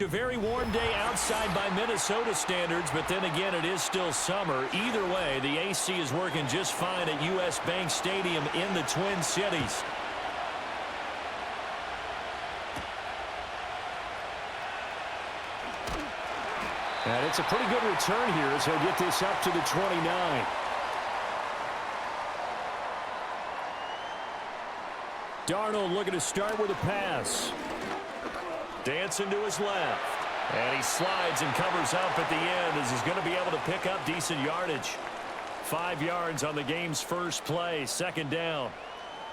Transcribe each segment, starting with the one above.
A very warm day outside by Minnesota standards, but then again, it is still summer. Either way, the AC is working just fine at U.S. Bank Stadium in the Twin Cities. And it's a pretty good return here as he'll get this up to the 29. Darnold looking to start with a pass. Dancing to his left. And he slides and covers up at the end as he's going to be able to pick up decent yardage. 5 yards on the game's first play, second down.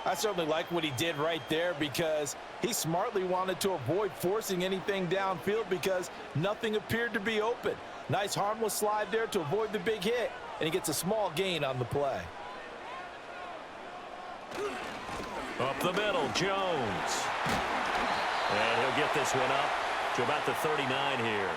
I certainly like what he did right there because he smartly wanted to avoid forcing anything downfield because nothing appeared to be open. Nice harmless slide there to avoid the big hit, and he gets a small gain on the play. Up the middle, Jones. And he'll get this one up to about the 39 here.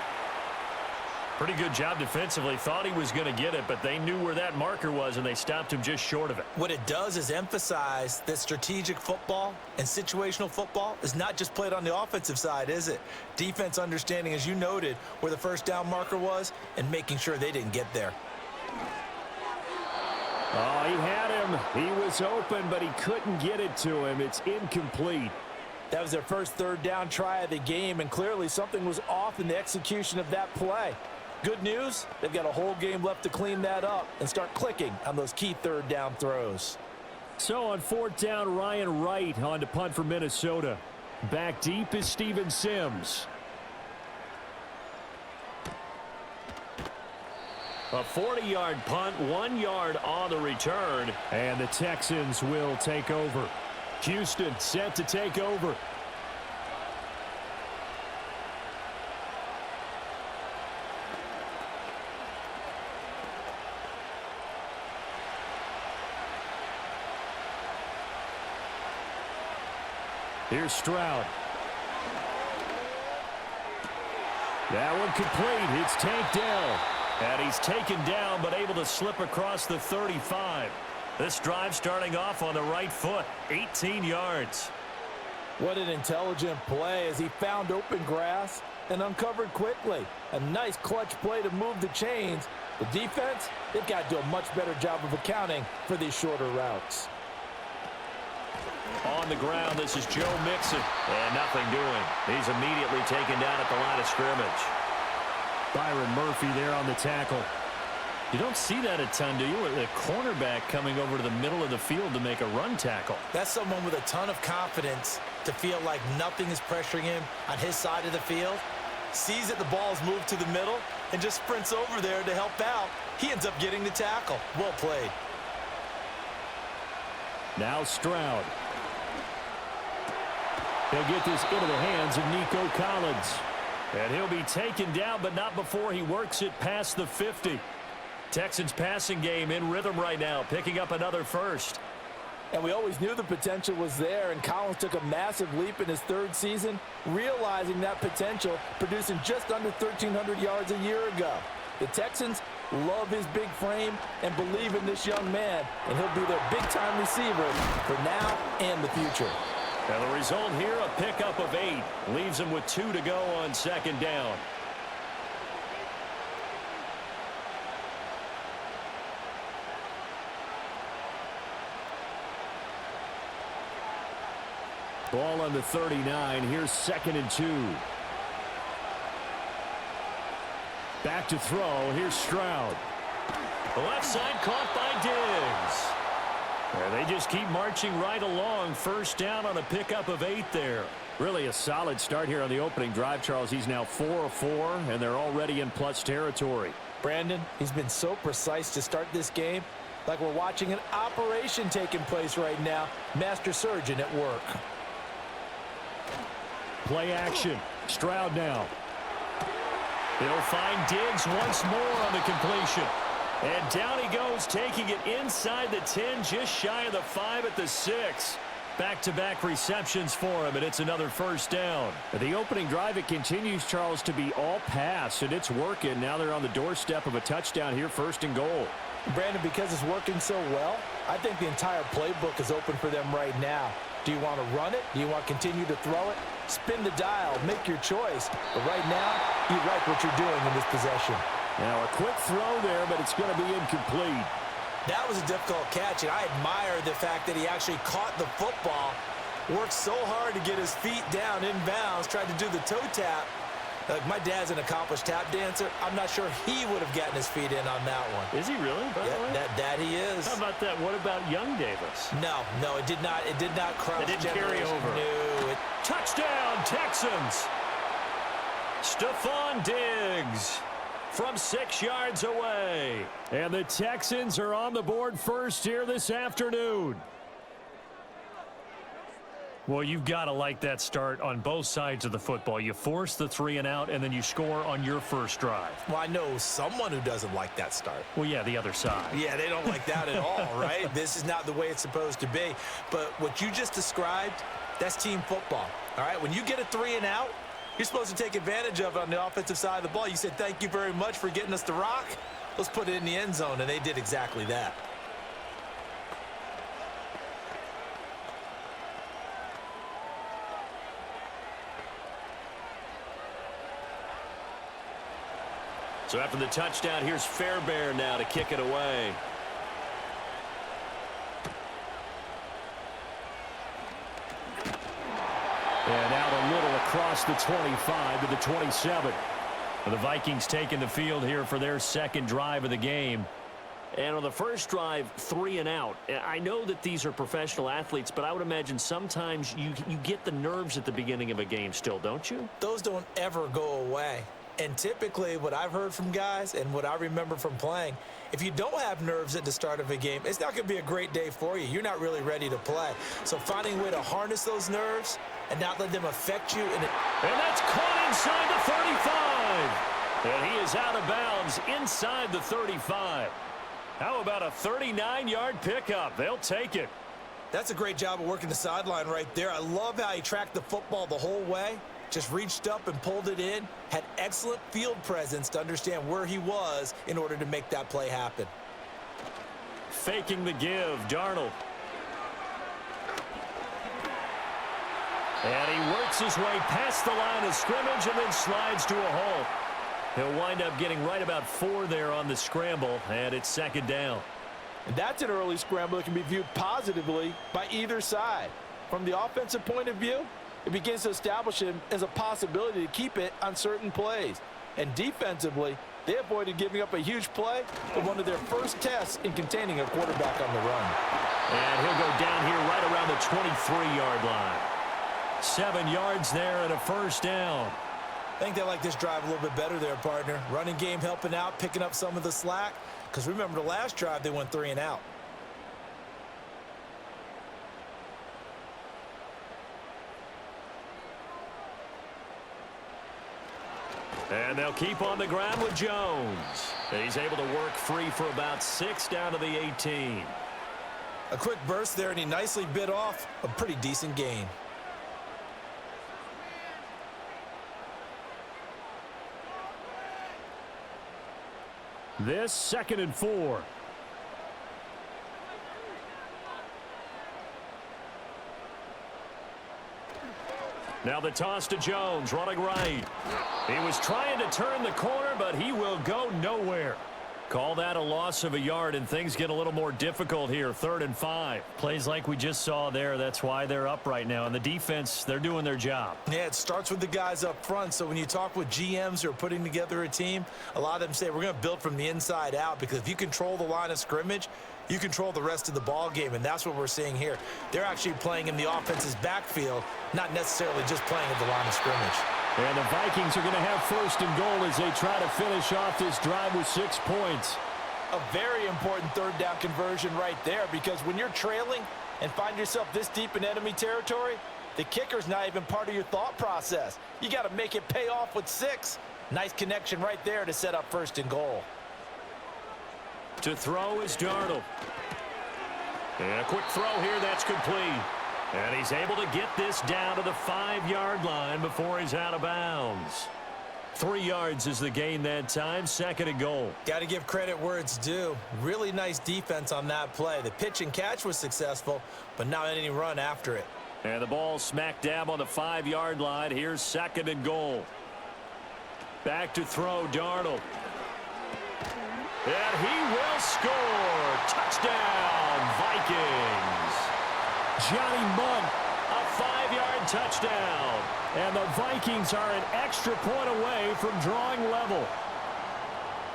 Pretty good job defensively. Thought he was going to get it, but they knew where that marker was, and they stopped him just short of it. What it does is emphasize that strategic football and situational football is not just played on the offensive side, is it? Defense understanding, as you noted, where the first down marker was and making sure they didn't get there. Oh, he had him. He was open, but he couldn't get it to him. It's incomplete. That was their first third down try of the game, and clearly something was off in the execution of that play. Good news, they've got a whole game left to clean that up and start clicking on those key third down throws. So on fourth down, Ryan Wright on to punt for Minnesota. Back deep is Steven Sims. A 40-yard punt, 1 yard on the return, and the Texans will take over. Houston set to take over. Here's Stroud. That one complete. It's tanked down. And he's taken down, but able to slip across the 35. This drive starting off on the right foot, 18 yards. What an intelligent play as he found open grass and uncovered quickly. A nice clutch play to move the chains. The defense, they've got to do a much better job of accounting for these shorter routes. On the ground, this is Joe Mixon. And nothing doing. He's immediately taken down at the line of scrimmage. Byron Murphy there on the tackle. You don't see that a ton, do you? The cornerback coming over to the middle of the field to make a run tackle. That's someone with a ton of confidence to feel like nothing is pressuring him on his side of the field. Sees that the ball's moved to the middle and just sprints over there to help out. He ends up getting the tackle. Well played. Now Stroud. He'll get this into the hands of Nico Collins. And he'll be taken down, but not before he works it past the 50. Texans passing game in rhythm right now, picking up another first. And we always knew the potential was there, and Collins took a massive leap in his third season, realizing that potential, producing just under 1,300 yards a year ago. The Texans love his big frame and believe in this young man, and he'll be their big-time receiver for now and the future. And the result here, a pickup of 8. Leaves him with 2 to go on second down. Ball on the 39. Here's 2nd and 2. Back to throw. Here's Stroud. The left side caught by Diggs. And they just keep marching right along. First down on a pickup of 8 there. Really a solid start here on the opening drive, Charles. He's now 4 of 4, and they're already in plus territory. Brandon, he's been so precise to start this game, like we're watching an operation taking place right now. Master surgeon at work. Play action. Stroud now. He'll find Diggs once more on the completion. And down he goes, taking it inside the 10, just shy of the 5 at the 6. Back-to-back receptions for him, and it's another first down. The opening drive, it continues, Charles, to be all pass, and it's working. Now they're on the doorstep of a touchdown here, 1st and goal. Brandon, because it's working so well, I think the entire playbook is open for them right now. Do you want to run it? Do you want to continue to throw it? Spin the dial. Make your choice. But right now, you like what you're doing in this possession. Now a quick throw there, but it's going to be incomplete. That was a difficult catch, and I admire the fact that he actually caught the football, worked so hard to get his feet down inbounds, tried to do the toe tap. Like, my dad's an accomplished tap dancer. I'm not sure he would have gotten his feet in on that one. Is he really? By the way? That he is. How about that? What about young Davis? No, it did not. It did not cross. It didn't carry over. No. Touchdown, Texans. Stephon Diggs from 6 yards away. And the Texans are on the board first here this afternoon. Well, you've got to like that start on both sides of the football. You force the 3 and out, and then you score on your first drive. Well, I know someone who doesn't like that start. Well, yeah, the other side. Yeah, they don't like that at all, right? This is not the way it's supposed to be. But what you just described, that's team football, all right? When you get a 3 and out, you're supposed to take advantage of it on the offensive side of the ball. You said, thank you very much for getting us the rock. Let's put it in the end zone, and they did exactly that. So after the touchdown, here's Fairbairn now to kick it away. And out a little across the 25 to the 27. The Vikings taking the field here for their second drive of the game. And on the first drive, 3 and out. I know that these are professional athletes, but I would imagine sometimes you get the nerves at the beginning of a game still, don't you? Those don't ever go away. And typically what I've heard from guys and what I remember from playing, if you don't have nerves at the start of a game, it's not going to be a great day for you. You're not really ready to play. So finding a way to harness those nerves and not let them affect you. And that's caught inside the 35. And he is out of bounds inside the 35. How about a 39-yard pickup? They'll take it. That's a great job of working the sideline right there. I love how he tracked the football the whole way. Just reached up and pulled it in. Had excellent field presence to understand where he was in order to make that play happen. Faking the give, Darnold. And he works his way past the line of scrimmage and then slides to a halt. He'll wind up getting right about 4 there on the scramble, and it's second down. And that's an early scramble that can be viewed positively by either side. From the offensive point of view, it begins to establish him as a possibility to keep it on certain plays. And defensively, they avoided giving up a huge play in one of their first tests in containing a quarterback on the run. And he'll go down here right around the 23-yard line. 7 yards there and a first down. I think they like this drive a little bit better there, partner. Running game helping out, picking up some of the slack. Because remember the last drive, they went 3 and out. And they'll keep on the ground with Jones. He's able to work free for about 6 down to the 18. A quick burst there, and he nicely bit off a pretty decent gain. This 2nd and 4. Now the toss to Jones, running right. He was trying to turn the corner, but he will go nowhere. Call that a loss of a yard, and things get a little more difficult here. 3rd and 5. Plays like we just saw there. That's why they're up right now. And the defense, they're doing their job. Yeah, it starts with the guys up front. So when you talk with GMs who are putting together a team, a lot of them say we're going to build from the inside out, because if you control the line of scrimmage, you control the rest of the ball game, and that's what we're seeing here. They're actually playing in the offense's backfield, not necessarily just playing at the line of scrimmage. And the Vikings are going to have 1st and goal as they try to finish off this drive with 6 points. A very important 3rd down conversion right there, because when you're trailing and find yourself this deep in enemy territory, the kicker's not even part of your thought process. You got to make it pay off with 6. Nice connection right there to set up 1st and goal. To throw is Darnold. And a quick throw here, that's complete. And he's able to get this down to the 5-yard line before he's out of bounds. 3 yards is the gain that time, 2nd and goal. Got to give credit where it's due. Really nice defense on that play. The pitch and catch was successful, but not any run after it. And the ball smack dab on the 5-yard line. Here's 2nd and goal. Back to throw, Darnold. And he will score. Touchdown, Vikings. Johnny Munn, a 5-yard touchdown. And the Vikings are an extra point away from drawing level.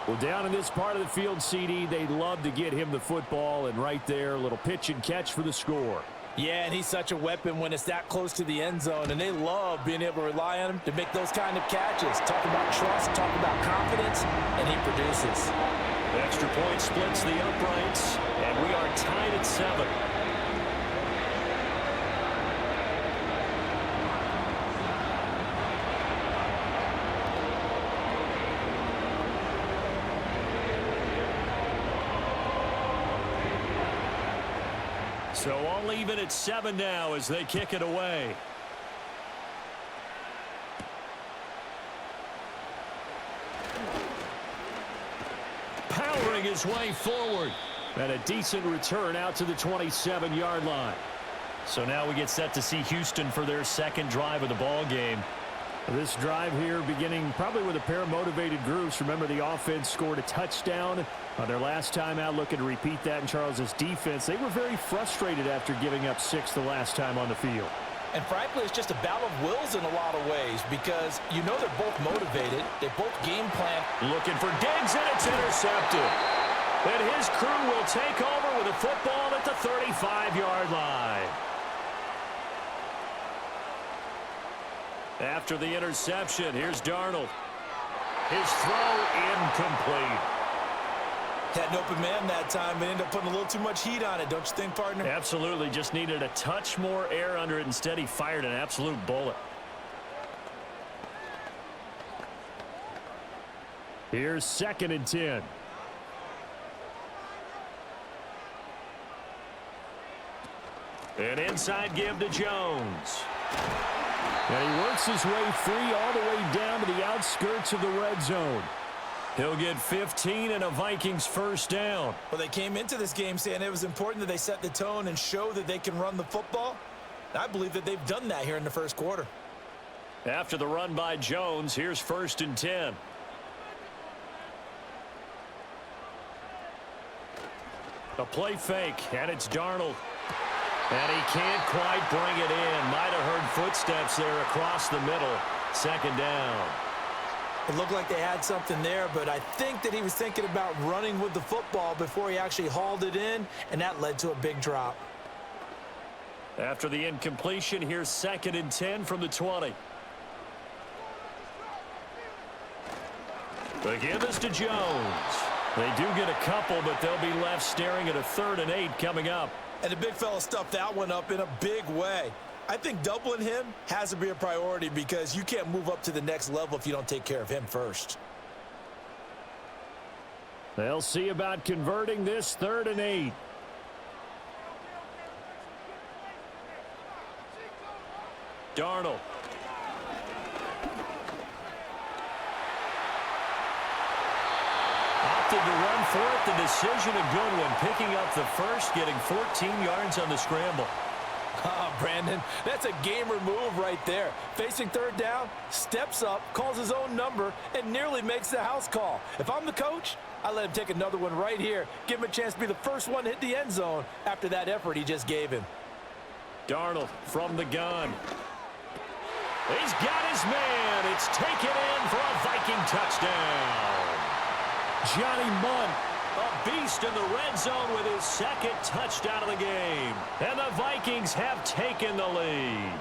Well, down in this part of the field, CD, they'd love to get him the football. And right there, a little pitch and catch for the score. Yeah, and he's such a weapon when it's that close to the end zone, and they love being able to rely on him to make those kind of catches. Talk about trust, talk about confidence, and he produces. The extra point splits the uprights, and we are tied at 7. So all even at 7 now as they kick it away. Powering his way forward. And a decent return out to the 27-yard line. So now we get set to see Houston for their 2nd drive of the ball game. This drive here beginning probably with a pair of motivated groups. Remember, the offense scored a touchdown on their last time out, looking to repeat that in Charles's defense. They were very frustrated after giving up 6 the last time on the field. And frankly, it's just a battle of wills in a lot of ways because you know they're both motivated. They both game plan. Looking for Diggs, and it's intercepted. And his crew will take over with a football at the 35-yard line. After the interception, here's Darnold. His throw incomplete. Had an open man that time, but ended up putting a little too much heat on it, don't you think, partner? Absolutely. Just needed a touch more air under it. Instead, he fired an absolute bullet. Here's 2nd and 10. An inside give to Jones. And he works his way free all the way down to the outskirts of the red zone. He'll get 15 and a Vikings 1st down. Well, they came into this game saying it was important that they set the tone and show that they can run the football. I believe that they've done that here in the 1st quarter. After the run by Jones, here's 1st and 10. A play fake, and it's Darnold. And he can't quite bring it in. Might have heard footsteps there across the middle. 2nd down. It looked like they had something there, but I think that he was thinking about running with the football before he actually hauled it in, and that led to a big drop. After the incompletion, here's 2nd and 10 from the 20. The give is to Jones. They do get a couple, but they'll be left staring at a 3rd and 8 coming up. And the big fella stuffed that one up in a big way. I think doubling him has to be a priority because you can't move up to the next level if you don't take care of him first. They'll see about converting this 3rd and 8. Darnold. Opted to run for it. The decision a good one. Picking up the first, getting 14 yards on the scramble. Oh, Brandon, that's a gamer move right there. Facing 3rd down, steps up, calls his own number, and nearly makes the house call. If I'm the coach, I let him take another one right here. Give him a chance to be the first one to hit the end zone after that effort he just gave him. Darnold from the gun. He's got his man. It's taken in for a Viking touchdown. Johnny Munn, a beast in the red zone with his 2nd touchdown of the game. And the Vikings have taken the lead.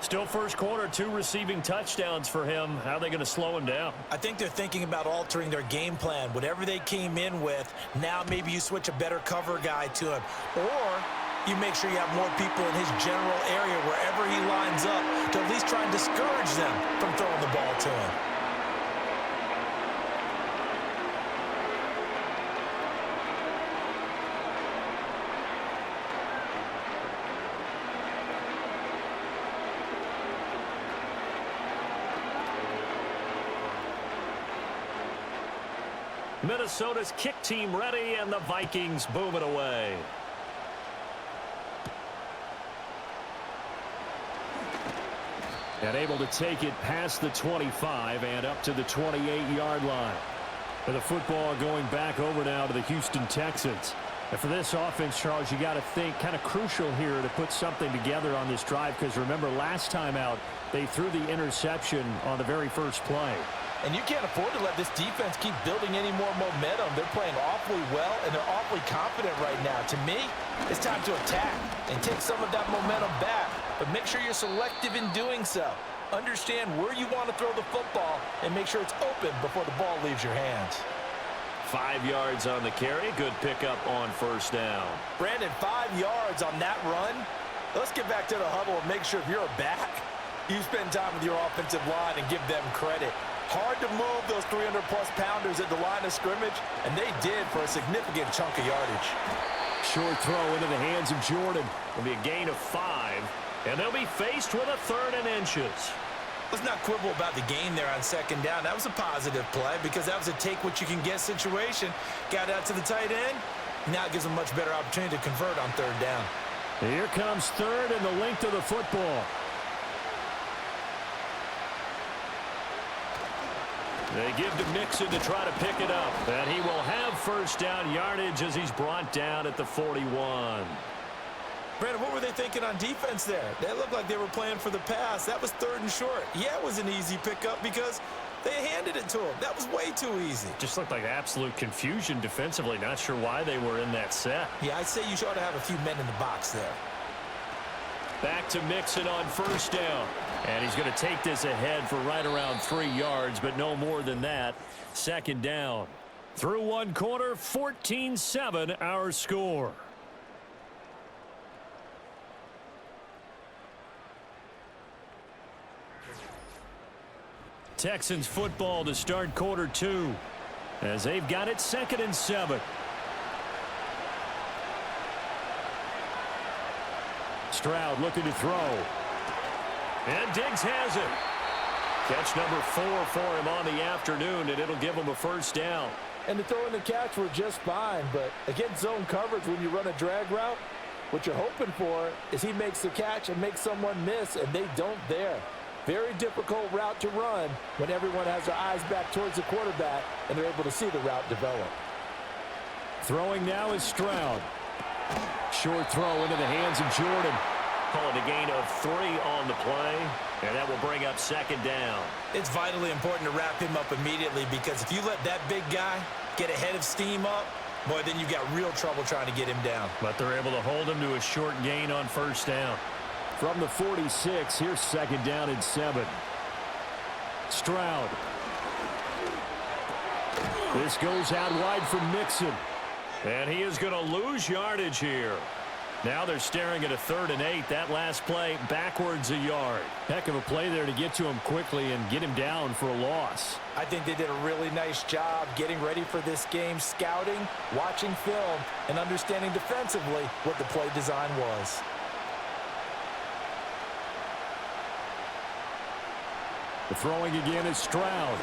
Still 1st quarter, 2 receiving touchdowns for him. How are they going to slow him down? I think they're thinking about altering their game plan. Whatever they came in with, now maybe you switch a better cover guy to him. Or you make sure you have more people in his general area wherever he lines up to at least try and discourage them from throwing the ball to him. Minnesota's kick team ready, and the Vikings boom it away. And able to take it past the 25 and up to the 28-yard line. And the football going back over now to the Houston Texans. And for this offense, Charles, you got to think kind of crucial here to put something together on this drive, because remember last time out they threw the interception on the very first play. And you can't afford to let this defense keep building any more momentum. They're playing awfully well, and they're awfully confident right now. To me, it's time to attack and take some of that momentum back, but make sure you're selective in doing so. Understand where you want to throw the football and make sure it's open before the ball leaves your hands. 5 yards on the carry. Good pickup on first down. Brandon, 5 yards on that run. Let's get back to the huddle and make sure if you're a back, you spend time with your offensive line and give them credit. Hard to move those 300-plus pounders at the line of scrimmage, and they did for a significant chunk of yardage. Short throw into the hands of Jordan. It'll be a gain of 5, and they'll be faced with a 3rd and inches. Let's not quibble about the gain there on second down. That was a positive play because that was a take-what-you-can-get situation. Got out to the tight end. Now it gives them a much better opportunity to convert on 3rd down. Here comes 3rd and the length of the football. They give to Mixon to try to pick it up. And he will have first down yardage as he's brought down at the 41. Brandon, what were they thinking on defense there? They looked like they were playing for the pass. That was 3rd and short. Yeah, it was an easy pickup because they handed it to him. That was way too easy. Just looked like absolute confusion defensively. Not sure why they were in that set. Yeah, I'd say you ought to have a few men in the box there. Back to Mixon on first down. And he's going to take this ahead for right around 3 yards, but no more than that. 2nd down. Through 1 quarter, 14-7 our score. Texans football to start quarter 2 as they've got it 2nd and 7. Stroud looking to throw. And Diggs has it. Catch number 4 for him on the afternoon, and it'll give him a first down. And the throw and the catch were just fine, but against zone coverage when you run a drag route, what you're hoping for is he makes the catch and makes someone miss, and they don't there. Very difficult route to run when everyone has their eyes back towards the quarterback and they're able to see the route develop. Throwing now is Stroud. Short throw into the hands of Jordan. Call it a gain of 3 on the play, and that will bring up 2nd down. It's vitally important to wrap him up immediately because if you let that big guy get ahead of steam up, boy, then you've got real trouble trying to get him down. But they're able to hold him to a short gain on first down. From the 46, here's 2nd down and 7. Stroud. This goes out wide for Mixon. And he is going to lose yardage here. Now they're staring at a 3rd and 8. That last play backwards a yard. Heck of a play there to get to him quickly and get him down for a loss. I think they did a really nice job getting ready for this game, scouting, watching film, and understanding defensively what the play design was. The throwing again is Stroud.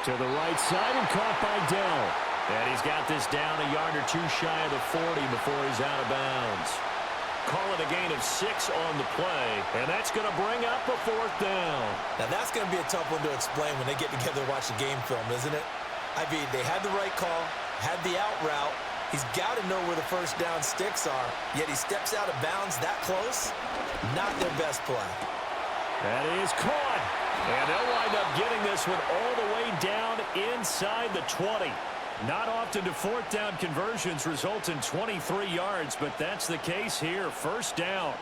To the right side and caught by Dell. And he's got this down a yard or 2 shy of the 40 before he's out of bounds. Call it a gain of 6 on the play, and that's going to bring up a 4th down. Now that's going to be a tough one to explain when they get together and watch the game film, isn't it? I mean, they had the right call, had the out route. He's got to know where the first down sticks are, yet he steps out of bounds that close. Not their best play. That is caught. And they'll wind up getting this one all the way down inside the 20. Not often do 4th down conversions result in 23 yards, but that's the case here. First down.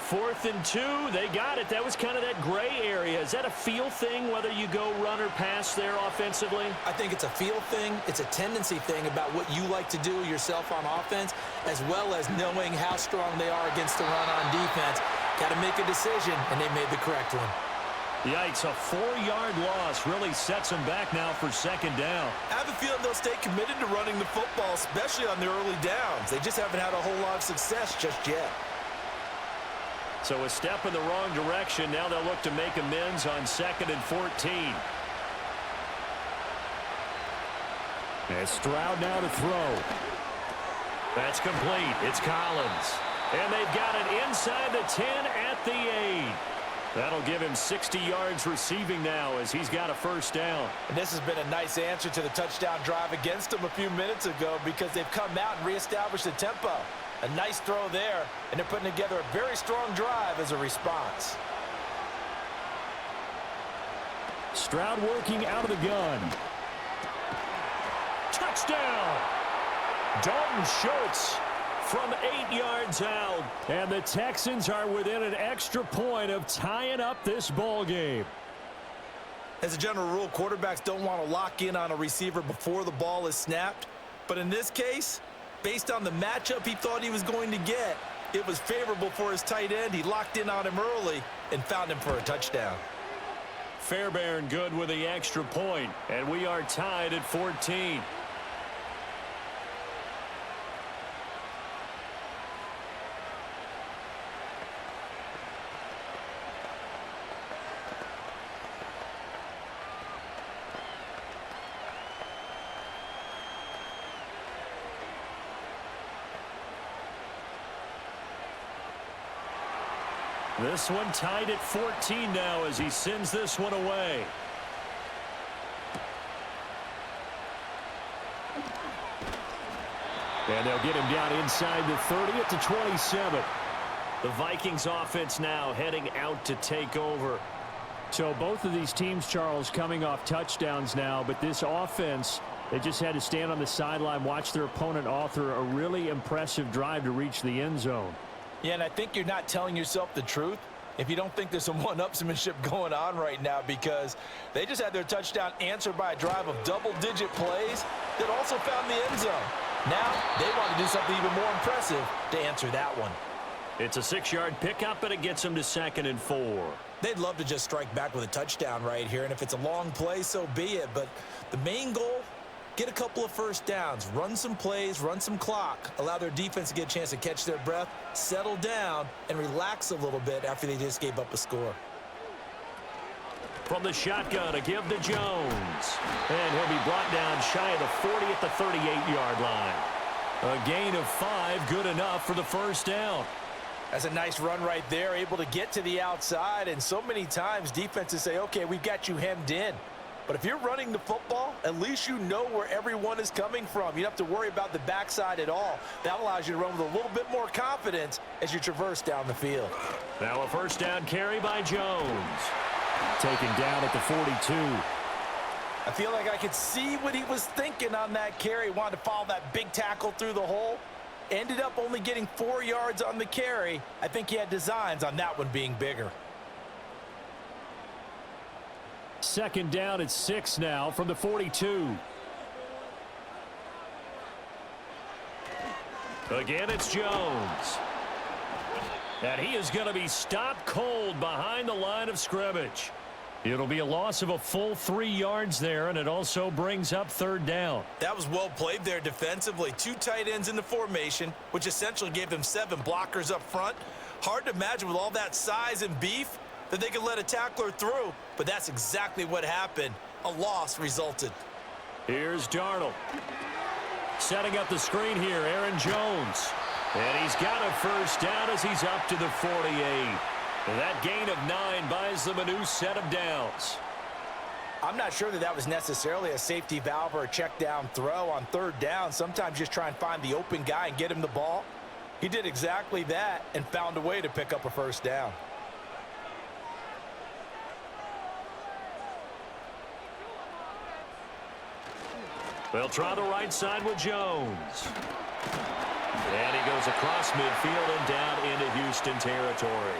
4th and 2. They got it. That was kind of that gray area. Is that a feel thing, whether you go run or pass there offensively? I think it's a feel thing. It's a tendency thing about what you like to do yourself on offense, as well as knowing how strong they are against the run on defense. Got to make a decision, and they made the correct one. Yikes, a 4-yard loss really sets them back now for 2nd down. I have a feeling they'll stay committed to running the football, especially on their early downs. They just haven't had a whole lot of success just yet. So a step in the wrong direction. Now they'll look to make amends on 2nd and 14. And Stroud now to throw. That's complete. It's Collins. And they've got it inside the 10 at the 8. That'll give him 60 yards receiving now as he's got a first down. And this has been a nice answer to the touchdown drive against them a few minutes ago because they've come out and reestablished the tempo. A nice throw there, and they're putting together a very strong drive as a response. Stroud working out of the gun. Touchdown! Dalton Schultz from 8 yards out. And the Texans are within an extra point of tying up this ball game. As a general rule, quarterbacks don't want to lock in on a receiver before the ball is snapped. But in this case, based on the matchup he thought he was going to get, it was favorable for his tight end. He locked in on him early and found him for a touchdown. Fairbairn good with the extra point, and we are tied at 14. This one tied at 14 now as he sends this one away. And they'll get him down inside the 30 at the 27. The Vikings offense now heading out to take over. So both of these teams, Charles, coming off touchdowns now, but this offense, they just had to stand on the sideline, watch their opponent author a really impressive drive to reach the end zone. Yeah, and I think you're not telling yourself the truth if you don't think there's some one-upsmanship going on right now because they just had their touchdown answered by a drive of double-digit plays that also found the end zone. Now they want to do something even more impressive to answer that one. It's a 6-yard pickup, and it gets them to 2nd and 4. They'd love to just strike back with a touchdown right here, and if it's a long play, so be it. But the main goal, get a couple of first downs, run some plays, run some clock, allow their defense to get a chance to catch their breath, settle down, and relax a little bit after they just gave up a score. From the shotgun, a give to Jones. And he'll be brought down shy of the 40 at the 38-yard line. A gain of 5, good enough for the first down. That's a nice run right there, able to get to the outside, and so many times defenses say, okay, we've got you hemmed in. But if you're running the football, at least you know where everyone is coming from. You don't have to worry about the backside at all. That allows you to run with a little bit more confidence as you traverse down the field. Now a first down carry by Jones. Taken down at the 42. I feel like I could see what he was thinking on that carry. Wanted to follow that big tackle through the hole. Ended up only getting 4 yards on the carry. I think he had designs on that one being bigger. Second down at 6 now from the 42. Again, it's Jones. And he is going to be stopped cold behind the line of scrimmage. It'll be a loss of a full 3 yards there, and it also brings up 3rd down. That was well played there defensively. 2 tight ends in the formation, which essentially gave them 7 blockers up front. Hard to imagine with all that size and beef that they could let a tackler through, but that's exactly what happened. A loss resulted. Here's Darnold. Setting up the screen here, Aaron Jones. And he's got a first down as he's up to the 48. That gain of 9 buys them a new set of downs. I'm not sure that was necessarily a safety valve or a check down throw on 3rd down. Sometimes just try and find the open guy and get him the ball. He did exactly that and found a way to pick up a first down. They'll try the right side with Jones. And he goes across midfield and down into Houston territory.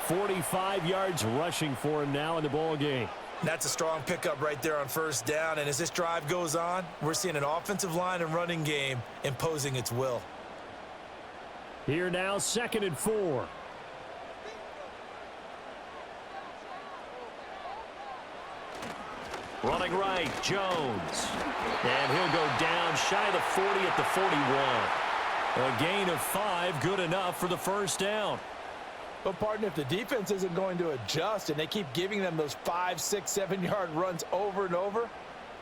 45 yards rushing for him now in the ball game. That's a strong pickup right there on first down. And as this drive goes on, we're seeing an offensive line and running game imposing its will. Here now, 2nd and 4. Running right, Jones. And he'll go down shy of the 40 at the 41. A gain of 5, good enough for the first down. But, partner, if the defense isn't going to adjust and they keep giving them those 5, 6, 7-yard runs over and over,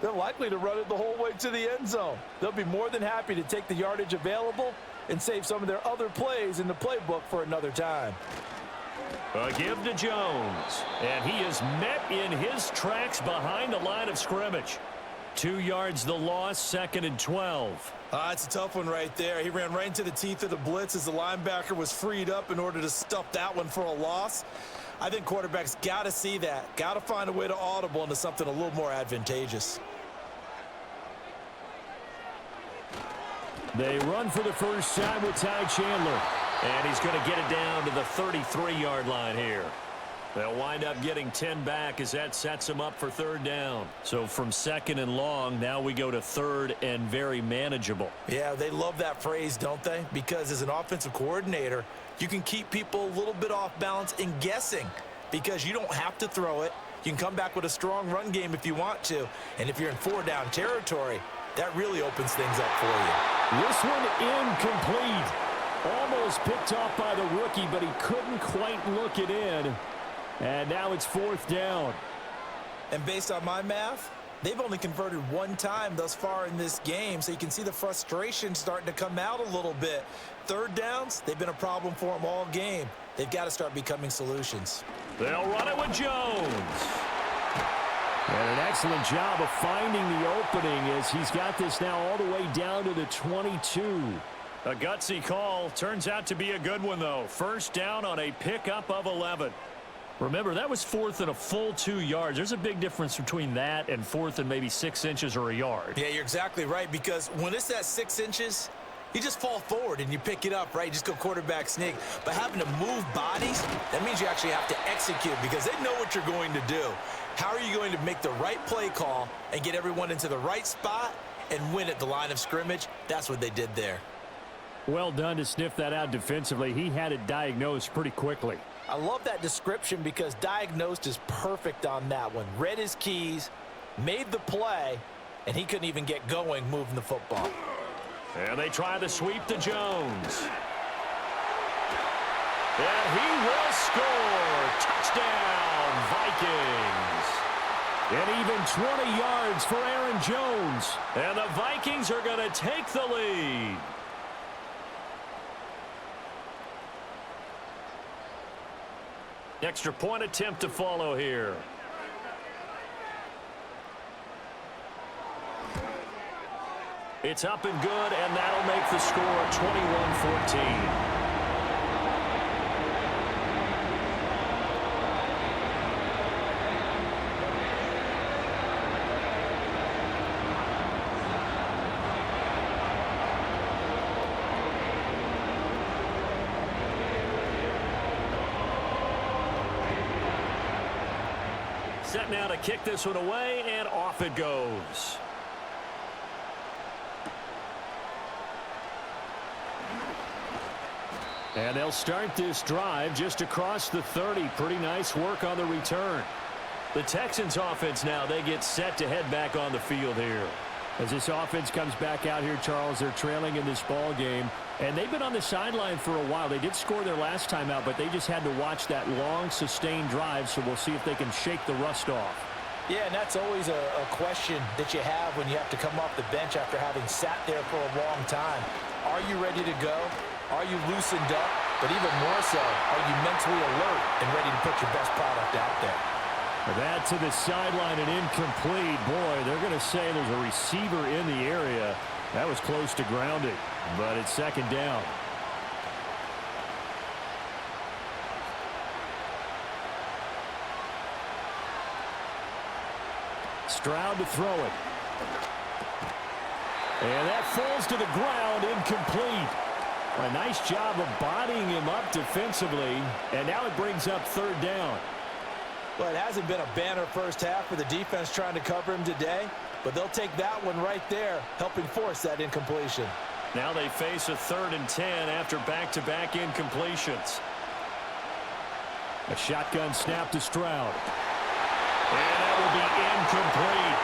they're likely to run it the whole way to the end zone. They'll be more than happy to take the yardage available and save some of their other plays in the playbook for another time. A give to Jones, and he is met in his tracks behind the line of scrimmage. 2 yards the loss, 2nd and 12. It's a tough one right there. He ran right into the teeth of the blitz as the linebacker was freed up in order to stuff that one for a loss. I think quarterbacks got to see that. Got to find a way to audible into something a little more advantageous. They run for the first time with Ty Chandler. And he's going to get it down to the 33-yard line here. They'll wind up getting 10 back as that sets them up for 3rd down. So from 2nd and long, now we go to 3rd and very manageable. Yeah, they love that phrase, don't they? Because as an offensive coordinator, you can keep people a little bit off balance and guessing because you don't have to throw it. You can come back with a strong run game if you want to. And if you're in 4-down territory, that really opens things up for you. This one incomplete. Almost picked off by the rookie, but he couldn't quite look it in. And now it's 4th down. And based on my math, they've only converted 1 time thus far in this game, so you can see the frustration starting to come out a little bit. 3rd downs, they've been a problem for them all game. They've got to start becoming solutions. They'll run it with Jones. And an excellent job of finding the opening as he's got this now all the way down to the 22. A gutsy call. Turns out to be a good one, though. 1st down on a pickup of 11. Remember, that was 4th and a full 2 yards. There's a big difference between that and 4th and maybe 6 inches or a yard. Yeah, you're exactly right, because when it's at 6 inches, you just fall forward and you pick it up, right? You just go quarterback sneak. But having to move bodies, that means you actually have to execute because they know what you're going to do. How are you going to make the right play call and get everyone into the right spot and win at the line of scrimmage? That's what they did there. Well done to sniff that out defensively. He had it diagnosed pretty quickly. I love that description because diagnosed is perfect on that one. Read his keys, made the play, and he couldn't even get going moving the football. And they try the sweep to Jones. And he will score. Touchdown, Vikings. And even 20 yards for Aaron Jones. And the Vikings are going to take the lead. Extra point attempt to follow here. It's up and good, and that'll make the score 21-14. Set now to kick this one away, and off it goes. And they'll start this drive just across the 30. Pretty nice work on the return. The Texans offense now, they get set to head back on the field here. As this offense comes back out here, Charles, they're trailing in this ball game. And they've been on the sideline for a while. They did score their last time out, but they just had to watch that long, sustained drive, so we'll see if they can shake the rust off. Yeah, and that's always a question that you have when you have to come off the bench after having sat there for a long time. Are you ready to go? Are you loosened up? But even more so, are you mentally alert and ready to put your best product out there? That to the sideline and incomplete. Boy, they're going to say there's a receiver in the area. That was close to grounding, but it's 2nd down. Stroud to throw it. And that falls to the ground, incomplete. A nice job of bodying him up defensively, and now it brings up 3rd down. Well, it hasn't been a banner first half for the defense trying to cover him today, but they'll take that one right there, helping force that incompletion. Now they face a 3rd and 10 after back-to-back incompletions. A shotgun snap to Stroud. And that will be incomplete.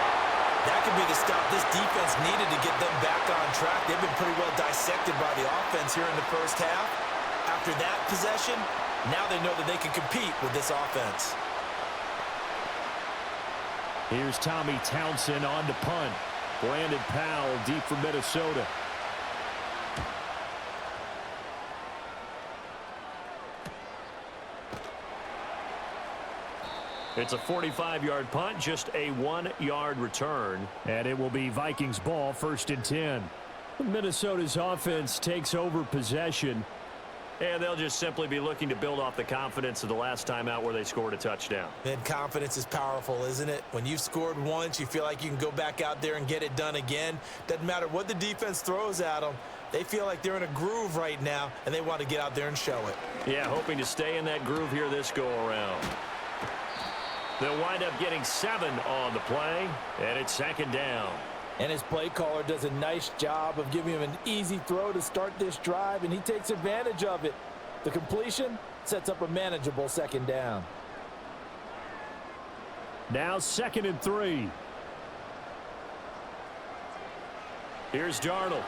That could be the stop this defense needed to get them back on track. They've been pretty well dissected by the offense here in the first half. After that possession, now they know that they can compete with this offense. Here's Tommy Townsend on to punt. Brandon Powell deep for Minnesota. It's a 45-yard punt, just a 1-yard return. And it will be Vikings ball, 1st and 10. Minnesota's offense takes over possession. And they'll just simply be looking to build off the confidence of the last time out where they scored a touchdown. And confidence is powerful, isn't it? When you've scored once, you feel like you can go back out there and get it done again. Doesn't matter what the defense throws at them. They feel like they're in a groove right now, and they want to get out there and show it. Yeah, hoping to stay in that groove here this go-around. They'll wind up getting 7 on the play, and it's 2nd down. And his play caller does a nice job of giving him an easy throw to start this drive, and he takes advantage of it. The completion sets up a manageable 2nd down. Now 2nd and 3. Here's Darnold.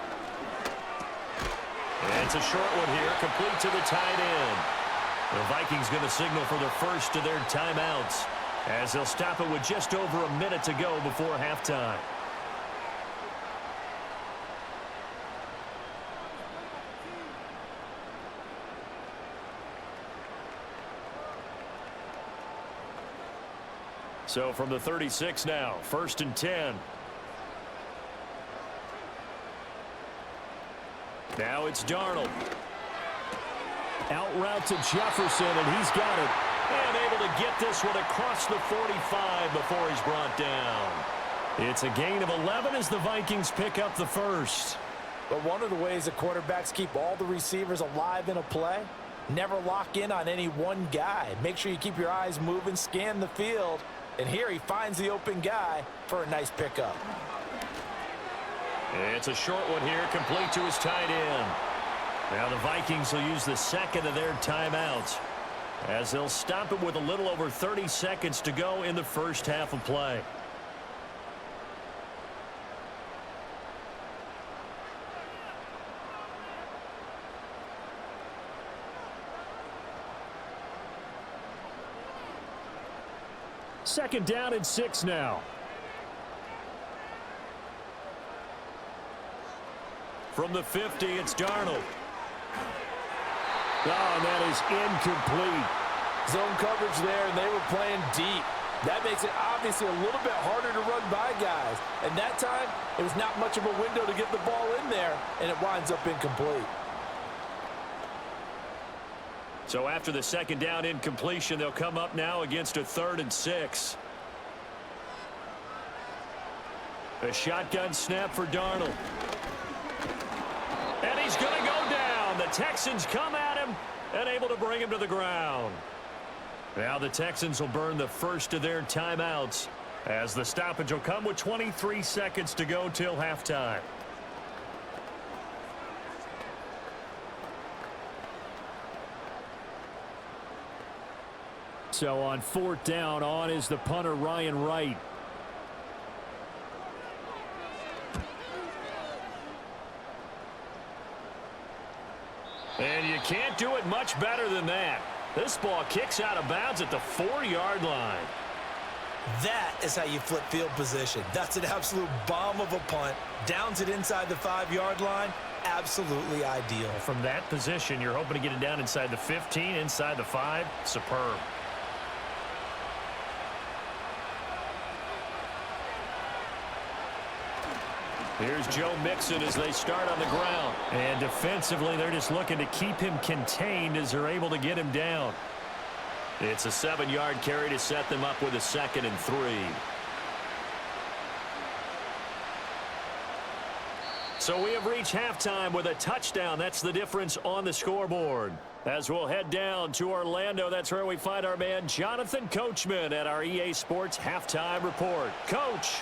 And it's a short one here, complete to the tight end. The Vikings going to signal for the first of their timeouts, as they'll stop it with just over a minute to go before halftime. So from the 36 now, 1st and 10. Now it's Darnold. Out route to Jefferson, and he's got it. And able to get this one across the 45 before he's brought down. It's a gain of 11 as the Vikings pick up the first. But one of the ways the quarterbacks keep all the receivers alive in a play, never lock in on any one guy. Make sure you keep your eyes moving, scan the field. And here he finds the open guy for a nice pickup. It's a short one here, complete to his tight end. Now the Vikings will use the 2nd of their timeouts, as they'll stop it with a little over 30 seconds to go in the first half of play. Second down and 6 now. From the 50, it's Darnold. Oh, and that is incomplete. Zone coverage there, and they were playing deep. That makes it obviously a little bit harder to run by guys. And that time, it was not much of a window to get the ball in there, and it winds up incomplete. So after the 2nd down incompletion, they'll come up now against a 3rd and 6. A shotgun snap for Darnold. And he's going to go down. The Texans come at him and able to bring him to the ground. Now the Texans will burn the first of their timeouts, as the stoppage will come with 23 seconds to go till halftime. So on 4th down, on is the punter, Ryan Wright. And you can't do it much better than that. This ball kicks out of bounds at the 4-yard line. That is how you flip field position. That's an absolute bomb of a punt. Downs it inside the 5-yard line. Absolutely ideal. From that position, you're hoping to get it down inside the 15, inside the 5. Superb. Here's Joe Mixon as they start on the ground. And defensively, they're just looking to keep him contained as they're able to get him down. It's a 7-yard carry to set them up with a 2nd and 3. So we have reached halftime with a touchdown. That's the difference on the scoreboard. As we'll head down to Orlando, that's where we find our man Jonathan Coachman at our EA Sports Halftime Report. Coach,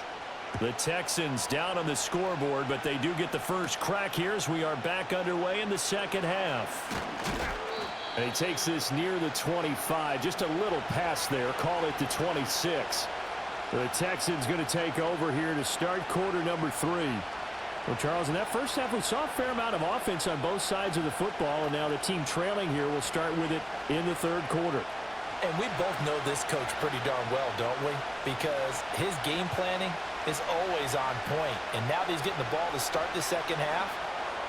the Texans down on the scoreboard, but they do get the first crack here as we are back underway in the second half. And he takes this near the 25, just a little pass there, call it the 26. The Texans going to take over here to start quarter number 3. Well, Charles, in that first half, we saw a fair amount of offense on both sides of the football, and now the team trailing here will start with it in the third quarter. And we both know this coach pretty darn well, don't we? Because his game planning is always on point. And now that he's getting the ball to start the second half,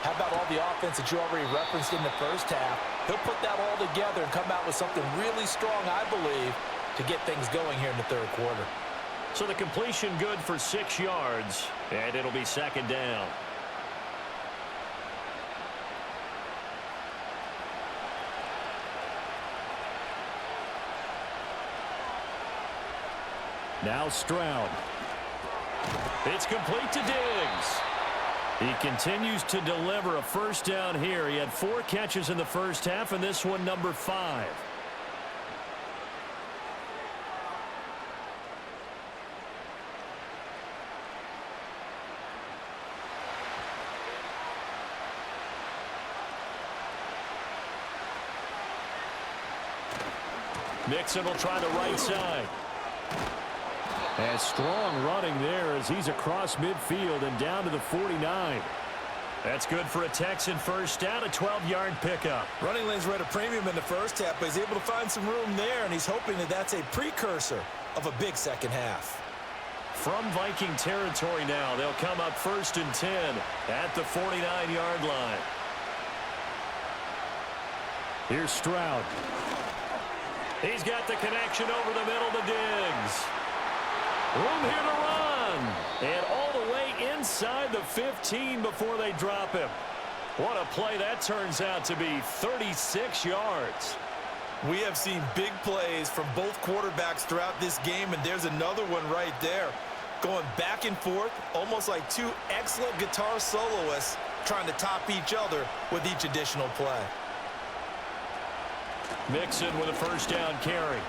how about all the offense that you already referenced in the first half? He'll put that all together and come out with something really strong, I believe, to get things going here in the third quarter. So the completion good for 6 yards, and it'll be second down. Now Stroud. It's complete to Diggs. He continues to deliver a first down here. He had 4 catches in the first half, and this one number 5. Mixon will try the right side. And strong running there as he's across midfield and down to the 49. That's good for a Texan first down, a 12-yard pickup. Running lanes were at a premium in the first half, but he's able to find some room there, and he's hoping that that's a precursor of a big second half. From Viking territory now, they'll come up 1st and 10 at the 49-yard line. Here's Stroud. He's got the connection over the middle to Diggs. Room here to run. And all the way inside the 15 before they drop him. What a play that turns out to be, 36 yards. We have seen big plays from both quarterbacks throughout this game, and there's another one right there. Going back and forth, almost like 2 excellent guitar soloists trying to top each other with each additional play. Mixon with a first down carry.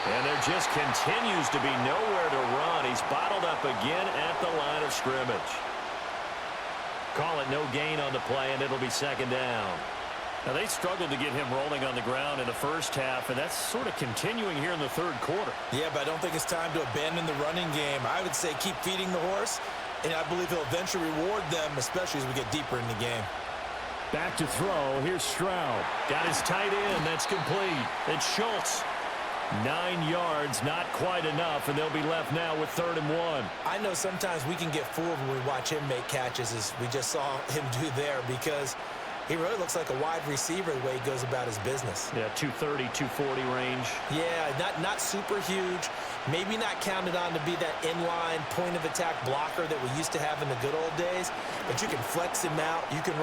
And there just continues to be nowhere to run. He's bottled up again at the line of scrimmage. Call it no gain on the play, and it'll be second down. Now, they struggled to get him rolling on the ground in the first half, and that's sort of continuing here in the third quarter. Yeah, but I don't think it's time to abandon the running game. I would say keep feeding the horse, and I believe he'll eventually reward them, especially as we get deeper in the game. Back to throw. Here's Stroud. Got his tight end. That's complete. It's Schultz. 9 yards, not quite enough, and they'll be left now with 3rd and 1. I know sometimes we can get fooled when we watch him make catches, as we just saw him do there, because he really looks like a wide receiver the way he goes about his business. Yeah, 230, 240 range. Yeah, not super huge. Maybe not counted on to be that inline point-of-attack blocker that we used to have in the good old days, but you can flex him out. You can...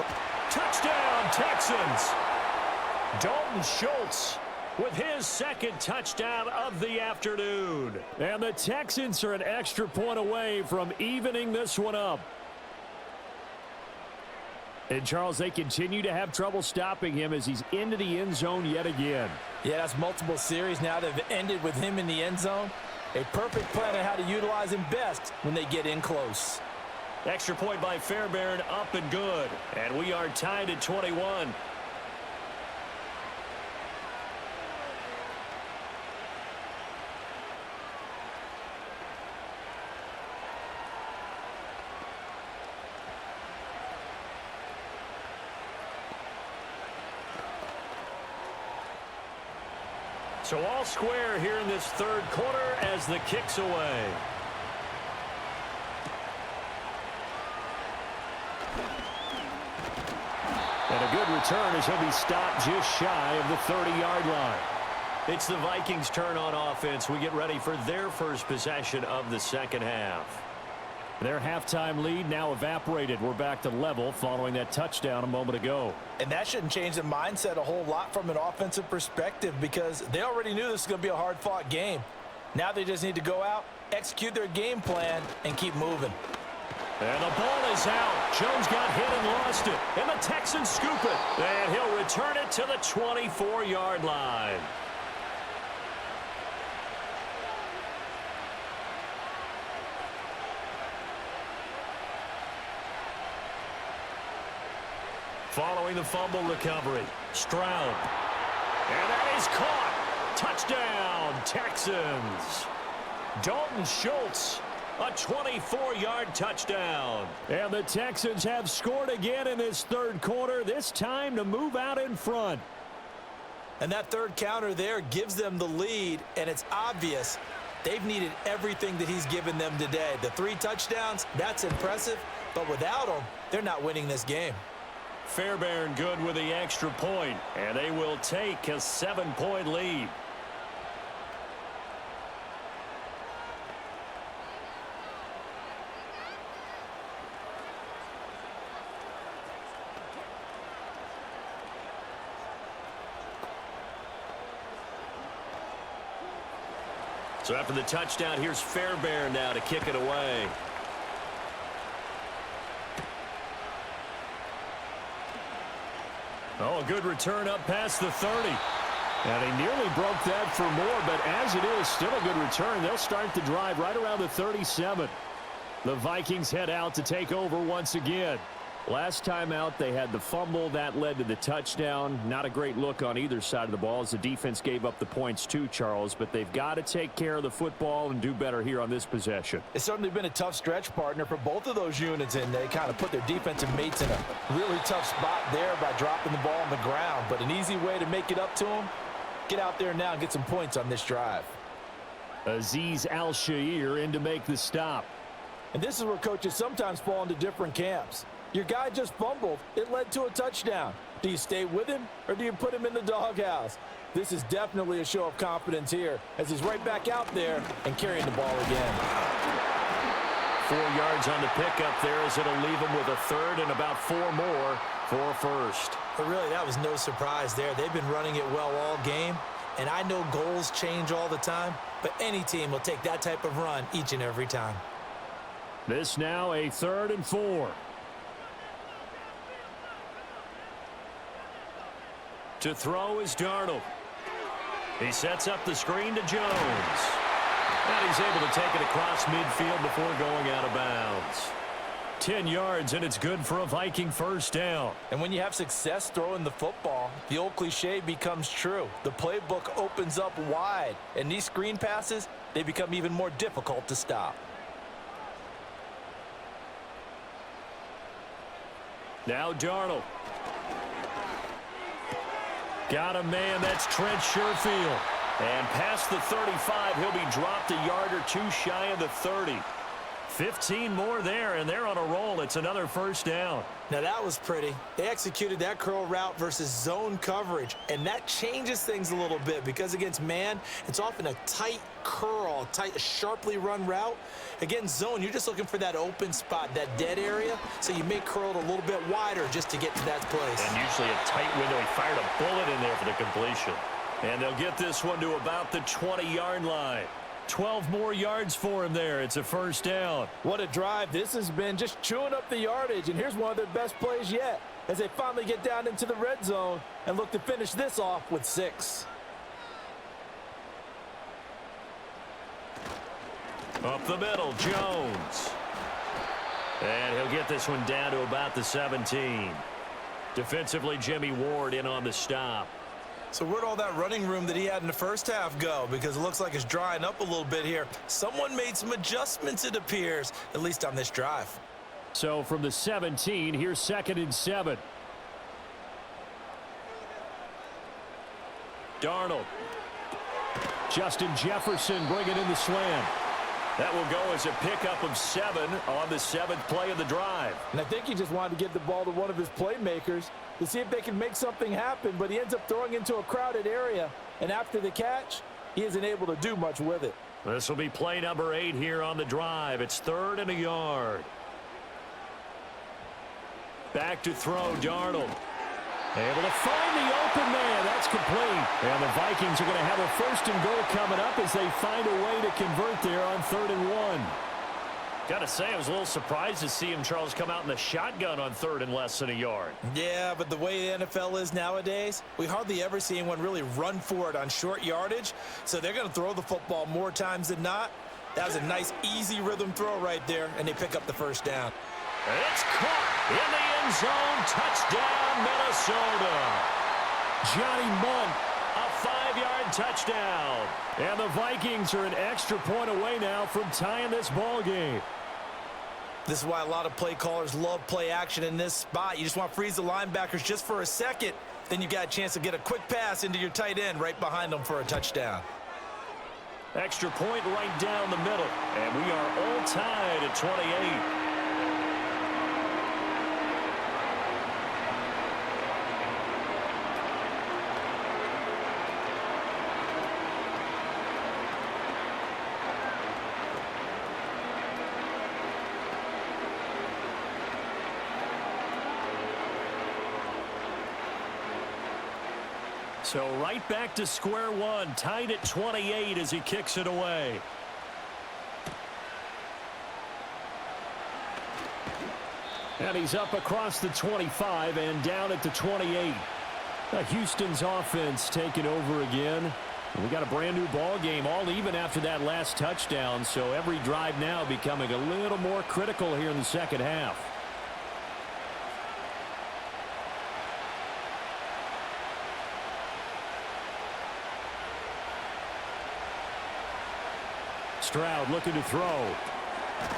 Touchdown, Texans! Dalton Schultz with his 2nd touchdown of the afternoon. And the Texans are an extra point away from evening this one up. And, Charles, they continue to have trouble stopping him as he's into the end zone yet again. Yeah, that's multiple series now that have ended with him in the end zone. A perfect plan on how to utilize him best when they get in close. Extra point by Fairbairn, up and good. And we are tied at 21. So all square here in this third quarter as the kick's away. And a good return as he'll be stopped just shy of the 30-yard line. It's the Vikings' turn on offense. We get ready for their first possession of the second half. Their halftime lead now evaporated. We're back to level following that touchdown a moment ago. And that shouldn't change the mindset a whole lot from an offensive perspective, because they already knew this was going to be a hard-fought game. Now they just need to go out, execute their game plan, and keep moving. And the ball is out. Jones got hit and lost it. And the Texans scoop it. And he'll return it to the 24-yard line. Following the fumble recovery, Stroud. And that is caught. Touchdown, Texans. Dalton Schultz, a 24-yard touchdown. And the Texans have scored again in this third quarter, this time to move out in front. And that third counter there gives them the lead, and it's obvious they've needed everything that he's given them today. The 3 touchdowns, that's impressive, but without them, they're not winning this game. Fairbairn good with the extra point, and they will take a 7-point lead. So after the touchdown, here's Fairbairn now to kick it away. Oh, a good return up past the 30. And he nearly broke that for more, but as it is, still a good return. They'll start the drive right around the 37. The Vikings head out to take over once again. Last time out, they had the fumble. That led to the touchdown. Not a great look on either side of the ball as the defense gave up the points too, Charles. But they've got to take care of the football and do better here on this possession. It's certainly been a tough stretch, partner, for both of those units, and they kind of put their defensive mates in a really tough spot there by dropping the ball on the ground. But an easy way to make it up to them, get out there now and get some points on this drive. Azeez Al-Shaair in to make the stop. And this is where coaches sometimes fall into different camps. Your guy just fumbled. It led to a touchdown. Do you stay with him or do you put him in the doghouse? This is definitely a show of confidence here as he's right back out there and carrying the ball again. 4 yards on the pickup there as it'll leave him with a third and about 4 more for a first. But really, that was no surprise there. They've been running it well all game. And I know goals change all the time, but any team will take that type of run each and every time. This now a 3rd and 4. To throw is Darnold. He sets up the screen to Jones. And he's able to take it across midfield before going out of bounds. 10 yards, and it's good for a Viking first down. And when you have success throwing the football, the old cliche becomes true. The playbook opens up wide, and these screen passes, they become even more difficult to stop. Now Darnold. Got a man, that's Trent Sherfield. And past the 35, he'll be dropped a yard or two shy of the 30. 15 more there, and they're on a roll. It's another first down. Now that was pretty. They executed that curl route versus zone coverage, and that changes things a little bit because against man, it's often a tight curl, tight, sharply run route. Against zone, you're just looking for that open spot, that dead area, so you may curl it a little bit wider just to get to that place. And usually a tight window. He fired a bullet in there for the completion. And they'll get this one to about the 20-yard line. 12 more yards for him there. It's a first down. What a drive. This has been just chewing up the yardage, and here's one of their best plays yet as they finally get down into the red zone and look to finish this off with 6. Up the middle, Jones. And he'll get this one down to about the 17. Defensively, Jimmy Ward in on the stop. So where'd all that running room that he had in the first half go? Because it looks like it's drying up a little bit here. Someone made some adjustments, it appears, at least on this drive. So from the 17, here's 2nd and 7. Darnold. Justin Jefferson bringing in the slant. That will go as a pickup of 7 on the 7th play of the drive. And I think he just wanted to get the ball to one of his playmakers to see if they can make something happen, but he ends up throwing into a crowded area, and after the catch, he isn't able to do much with it. This will be play number 8 here on the drive. It's 3rd and a yard. Back to throw, Darnold. Able to find the open man. That's complete. And the Vikings are going to have a 1st and goal coming up as they find a way to convert there on 3rd and 1. Got to say, I was a little surprised to see him, Charles, come out in the shotgun on 3rd and less than a yard. Yeah, but the way the NFL is nowadays, we hardly ever see anyone really run for it on short yardage. So they're going to throw the football more times than not. That was a nice, easy rhythm throw right there, and they pick up the first down. It's caught in the end zone. Touchdown, Minnesota. Johnny Munt, a 5-yard touchdown. And the Vikings are an extra point away now from tying this ball game. This is why a lot of play callers love play action in this spot. You just want to freeze the linebackers just for a second. Then you got a chance to get a quick pass into your tight end right behind them for a touchdown. Extra point right down the middle. And we are all tied at 28. So right back to square one, tied at 28 as he kicks it away. And he's up across the 25 and down at the 28. Houston's offense taking over again. We got a brand new ball game, all even after that last touchdown. So every drive now becoming a little more critical here in the second half. Stroud looking to throw.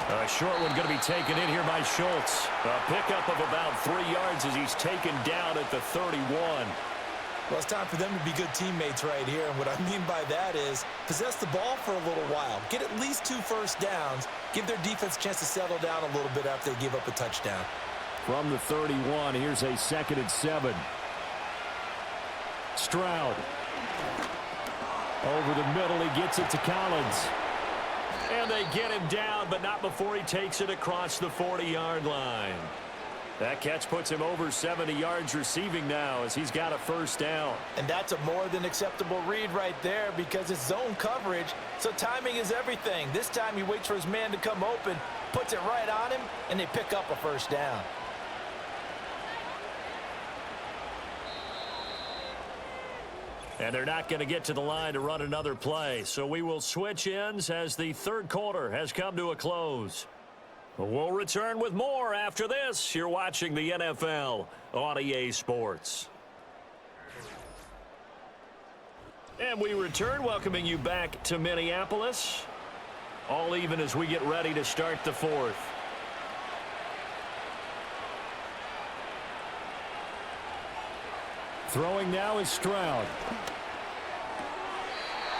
A short one going to be taken in here by Schultz. A pickup of about 3 yards as he's taken down at the 31. Well, it's time for them to be good teammates right here. And what I mean by that is possess the ball for a little while. Get at least 2 first downs. Give their defense a chance to settle down a little bit after they give up a touchdown. From the 31, here's a 2nd and 7. Stroud. Over the middle, he gets it to Collins. And they get him down, but not before he takes it across the 40-yard line. That catch puts him over 70 yards receiving now as he's got a first down. And that's a more than acceptable read right there because it's zone coverage, so timing is everything. This time he waits for his man to come open, puts it right on him, and they pick up a first down. And they're not going to get to the line to run another play. So we will switch ends as the third quarter has come to a close. We'll return with more after this. You're watching the NFL on EA Sports. And we return, welcoming you back to Minneapolis. All even as we get ready to start the fourth. Throwing now is Stroud.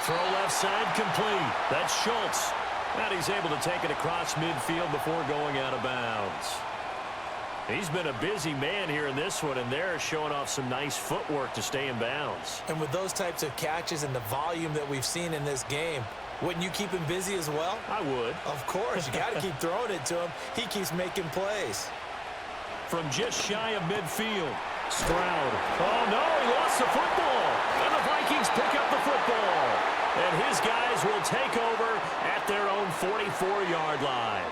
Throw left side complete. That's Schultz. And he's able to take it across midfield before going out of bounds. He's been a busy man here in this one, and they're showing off some nice footwork to stay in bounds. And with those types of catches and the volume that we've seen in this game, wouldn't you keep him busy as well? I would. Of course. You got to keep throwing it to him. He keeps making plays. From just shy of midfield, Stroud. Oh, no, he lost the football. And the Vikings pick up the football. And his guys will take over at their own 44-yard line.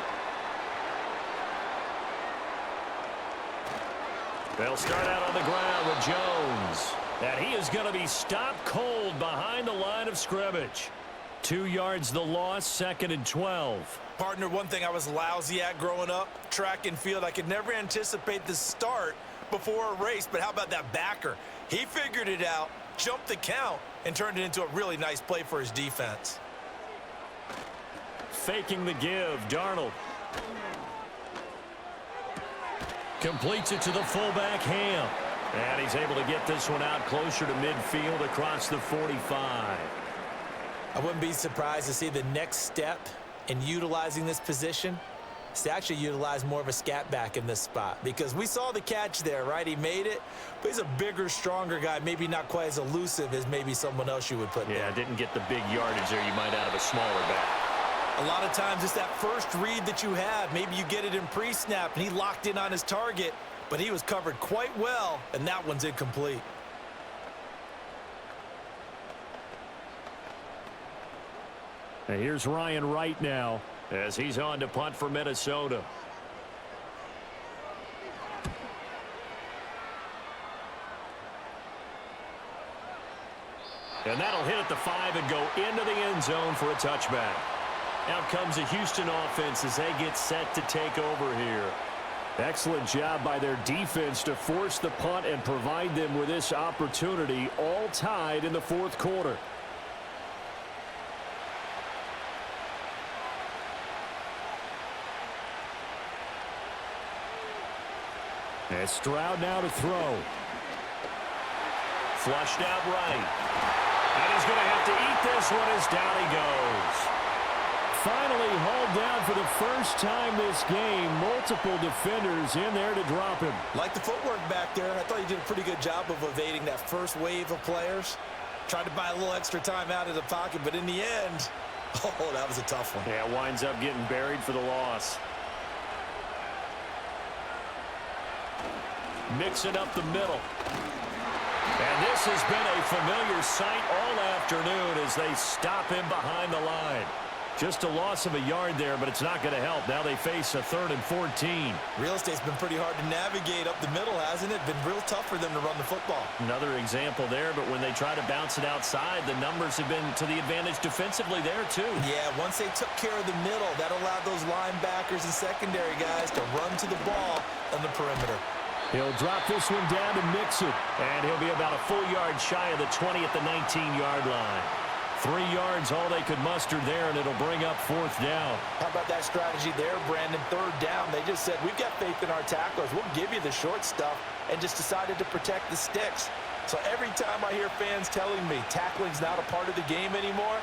They'll start out on the ground with Jones. And he is going to be stopped cold behind the line of scrimmage. 2 yards the loss, 2nd and 12. Partner, one thing I was lousy at growing up, track and field. I could never anticipate the start before a race, but how about that backer? He figured it out, jumped the count, and turned it into a really nice play for his defense. Faking the give, Darnold. Completes it to the fullback, Ham. And he's able to get this one out closer to midfield across the 45. I wouldn't be surprised to see the next step in utilizing this position is to actually utilize more of a scat back in this spot, because we saw the catch there, right? He made it, but he's a bigger, stronger guy, maybe not quite as elusive as maybe someone else you would put there. Yeah, didn't get the big yardage there you might out of a smaller back. A lot of times it's that first read that you have. Maybe you get it in pre-snap, and he locked in on his target, but he was covered quite well, and that one's incomplete. And here's Ryan Wright now as he's on to punt for Minnesota. And that'll hit at the 5 and go into the end zone for a touchback. Out comes the Houston offense as they get set to take over here. Excellent job by their defense to force the punt and provide them with this opportunity, all tied in the fourth quarter. And Stroud now to throw. Flushed out right. And he's going to have to eat this one as down he goes. Finally hauled down for the first time this game. Multiple defenders in there to drop him. Like the footwork back there, I thought he did a pretty good job of evading that first wave of players. Tried to buy a little extra time out of the pocket, but in the end, oh, that was a tough one. Yeah, winds up getting buried for the loss. Mixing up the middle. And this has been a familiar sight all afternoon as they stop him behind the line. Just a loss of a yard there, but it's not going to help. Now they face a 3rd and 14. Real estate's been pretty hard to navigate up the middle, hasn't it? Been real tough for them to run the football. Another example there, but when they try to bounce it outside, the numbers have been to the advantage defensively there, too. Yeah, once they took care of the middle, that allowed those linebackers and secondary guys to run to the ball on the perimeter. He'll drop this one down to mix it, and he'll be about a full yard shy of the 20 at the 19-yard line. 3 yards, all they could muster there, and it'll bring up 4th down. How about that strategy there, Brandon? 3rd down. They just said, we've got faith in our tacklers. We'll give you the short stuff, and just decided to protect the sticks. So every time I hear fans telling me tackling's not a part of the game anymore,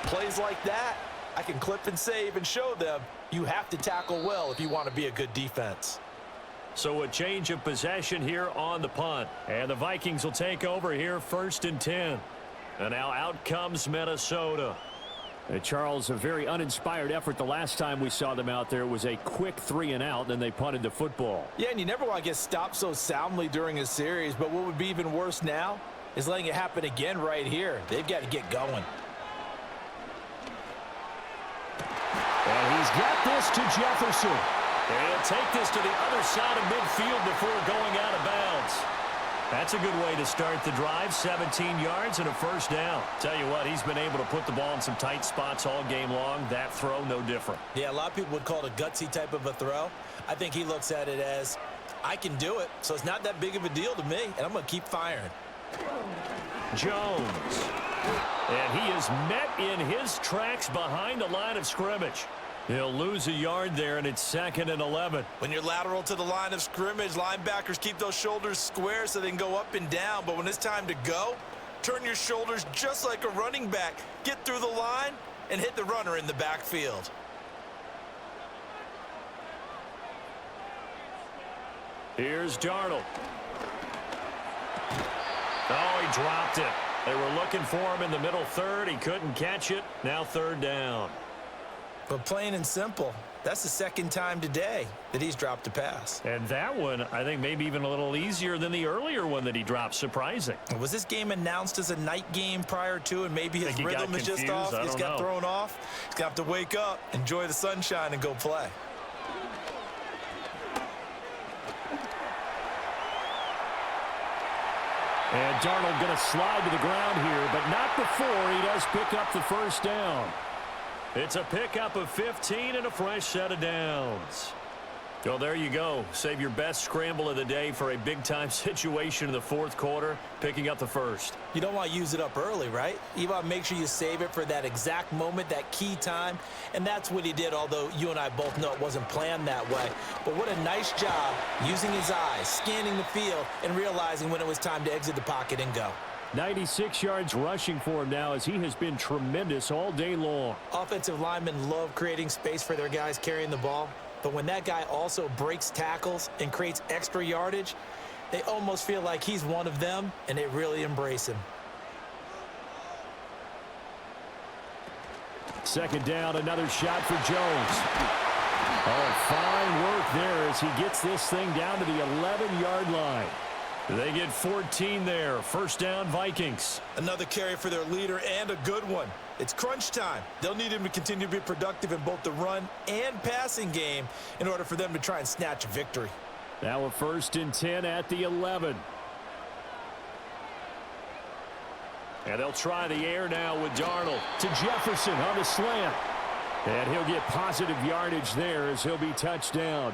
plays like that, I can clip and save and show them you have to tackle well if you want to be a good defense. So a change of possession here on the punt. And the Vikings will take over here 1st and 10. And now out comes Minnesota. Charles, a very uninspired effort the last time we saw them out there. It was a quick 3 and out, then they punted the football. Yeah, and you never want to get stopped so soundly during a series, but what would be even worse now is letting it happen again right here. They've got to get going. And he's got this to Jefferson. And he'll take this to the other side of midfield before going out of bounds. That's a good way to start the drive. 17 yards and a 1st down. Tell you what, he's been able to put the ball in some tight spots all game long. That throw, no different. Yeah, a lot of people would call it a gutsy type of a throw. I think he looks at it as, I can do it, so it's not that big of a deal to me, and I'm going to keep firing. Jones. And he is met in his tracks behind the line of scrimmage. He'll lose a yard there, and it's 2nd and 11. When you're lateral to the line of scrimmage, linebackers keep those shoulders square so they can go up and down. But when it's time to go, turn your shoulders just like a running back. Get through the line and hit the runner in the backfield. Here's Darnold. Oh, he dropped it. They were looking for him in the middle 3rd. He couldn't catch it. Now 3rd down. But plain and simple, that's the 2nd time today that he's dropped a pass. And that one, I think, maybe even a little easier than the earlier one that he dropped. Surprising. Was this game announced as a night game prior to, and maybe his rhythm is just off? He's got thrown off. He's going to have to wake up, enjoy the sunshine, and go play. And Darnold going to slide to the ground here, but not before he does pick up the 1st down. It's a pickup of 15 and a fresh set of downs. Well, there you go. Save your best scramble of the day for a big-time situation in the 4th quarter, picking up the 1st. You don't want to use it up early, right? You want to make sure you save it for that exact moment, that key time, and that's what he did, although you and I both know it wasn't planned that way. But what a nice job using his eyes, scanning the field, and realizing when it was time to exit the pocket and go. 96 yards rushing for him now as he has been tremendous all day long. Offensive linemen love creating space for their guys carrying the ball, but when that guy also breaks tackles and creates extra yardage, they almost feel like he's one of them, and they really embrace him. 2nd down, another shot for Jones. Oh, fine work there as he gets this thing down to the 11-yard line. They get 14 there. 1st down, Vikings. Another carry for their leader and a good one. It's crunch time. They'll need him to continue to be productive in both the run and passing game in order for them to try and snatch a victory. Now a 1st and 10 at the 11. And they'll try the air now with Darnold to Jefferson on the slant. And he'll get positive yardage there as he'll be touched down.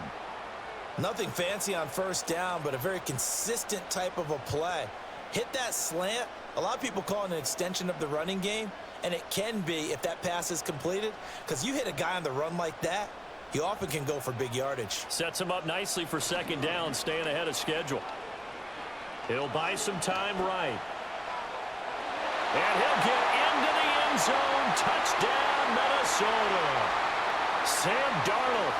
Nothing fancy on 1st down, but a very consistent type of a play. Hit that slant. A lot of people call it an extension of the running game, and it can be if that pass is completed, because you hit a guy on the run like that, he often can go for big yardage. Sets him up nicely for 2nd down, staying ahead of schedule. He'll buy some time right. And he'll get into the end zone. Touchdown, Minnesota. Sam Darnold.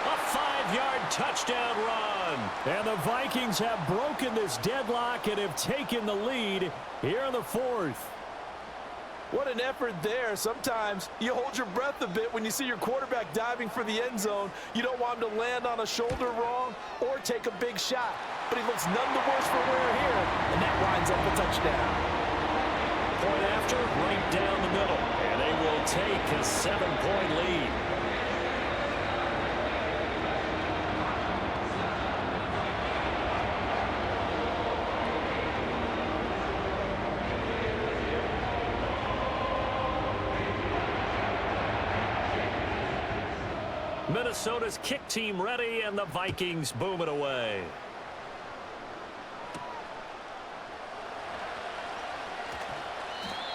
A 5-yard touchdown run. And the Vikings have broken this deadlock and have taken the lead here in the 4th. What an effort there. Sometimes you hold your breath a bit when you see your quarterback diving for the end zone. You don't want him to land on a shoulder wrong or take a big shot. But he looks none the worse for wear here, and that winds up a touchdown. Point after, right down the middle. And they will take a 7-point lead. Minnesota's kick team ready, and the Vikings boom it away.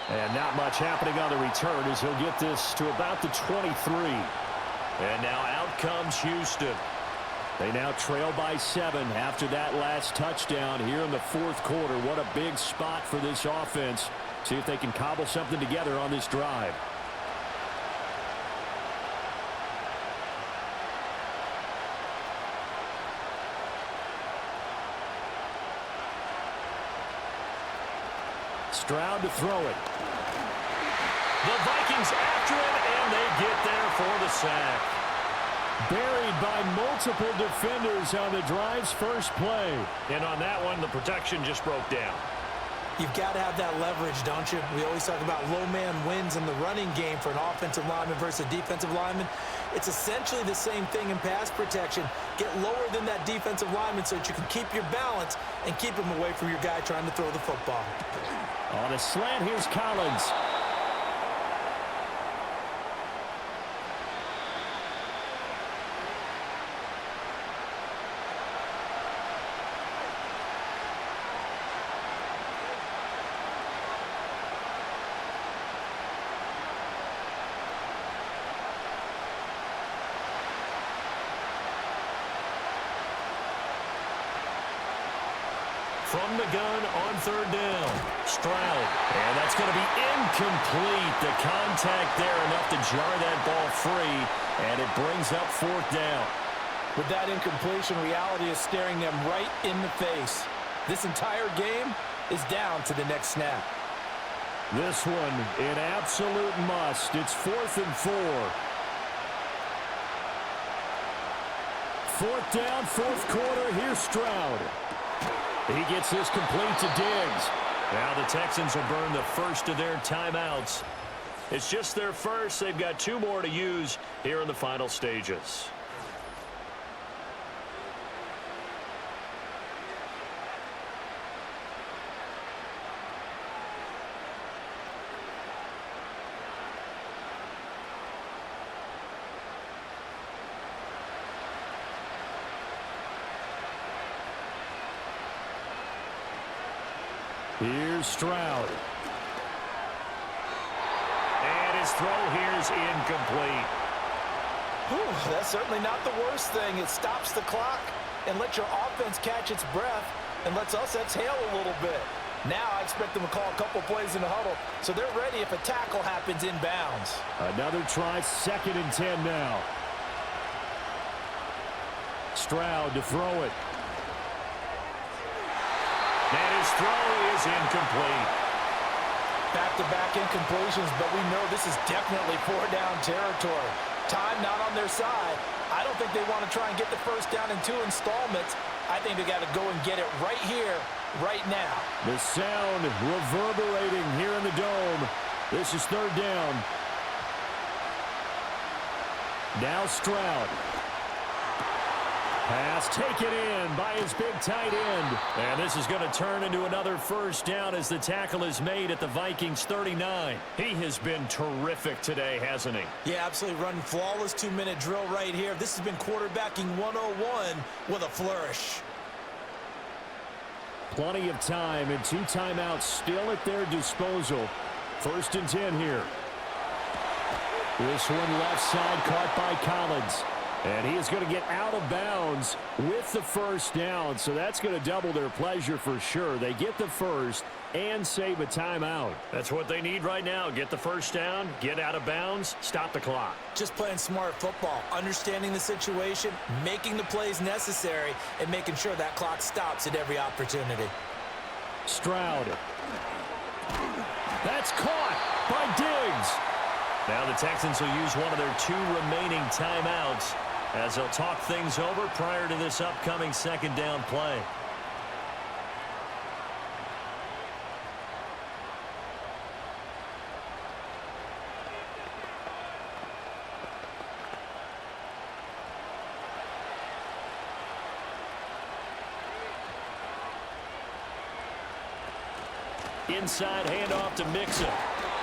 And not much happening on the return as he'll get this to about the 23. And now out comes Houston. They now trail by 7 after that last touchdown here in the fourth quarter. What a big spot for this offense. See if they can cobble something together on this drive. Stroud to throw it. The Vikings after it, and they get there for the sack. Buried by multiple defenders on the drive's first play. And on that one, the protection just broke down. You've got to have that leverage, don't you? We always talk about low man wins in the running game for an offensive lineman versus a defensive lineman. It's essentially the same thing in pass protection. Get lower than that defensive lineman so that you can keep your balance and keep him away from your guy trying to throw the football. On a slant, here's Collins. From the gun on third down. Stroud. And that's going to be incomplete. The contact there enough to jar that ball free. And it brings up fourth down. With that incompletion, reality is staring them right in the face. This entire game is down to the next snap. This one an absolute must. It's 4th and 4. Fourth down, fourth quarter. Here's Stroud. He gets this complete to Diggs. Now the Texans will burn the first of their timeouts. It's just their first. They've got 2 more to use here in the final stages. Here's Stroud. And his throw here is incomplete. That's certainly not the worst thing. It stops the clock and lets your offense catch its breath and lets us exhale a little bit. Now I expect them to call a couple plays in the huddle, so they're ready if a tackle happens inbounds. Another try, 2nd and 10 now. Stroud to throw it. And his throw is incomplete. Back-to-back incompletions, but we know this is definitely 4-down territory. Time not on their side. I don't think they want to try and get the first down in 2 installments. I think they got to go and get it right here, right now. The sound reverberating here in the dome. This is 3rd down. Now Stroud. Pass taken in by his big tight end. And this is going to turn into another first down as the tackle is made at the Vikings 39. He has been terrific today, hasn't he? Yeah, absolutely running flawless 2-minute drill right here. This has been quarterbacking 101 with a flourish. Plenty of time and 2 timeouts still at their disposal. 1st and 10 here. This one left side caught by Collins. And he is going to get out of bounds with the first down. So that's going to double their pleasure for sure. They get the first and save a timeout. That's what they need right now. Get the first down, get out of bounds, stop the clock. Just playing smart football, understanding the situation, making the plays necessary, and making sure that clock stops at every opportunity. Stroud. That's caught by Diggs. Now the Texans will use one of their 2 remaining timeouts as they'll talk things over prior to this upcoming second down play. Inside handoff to Mixon.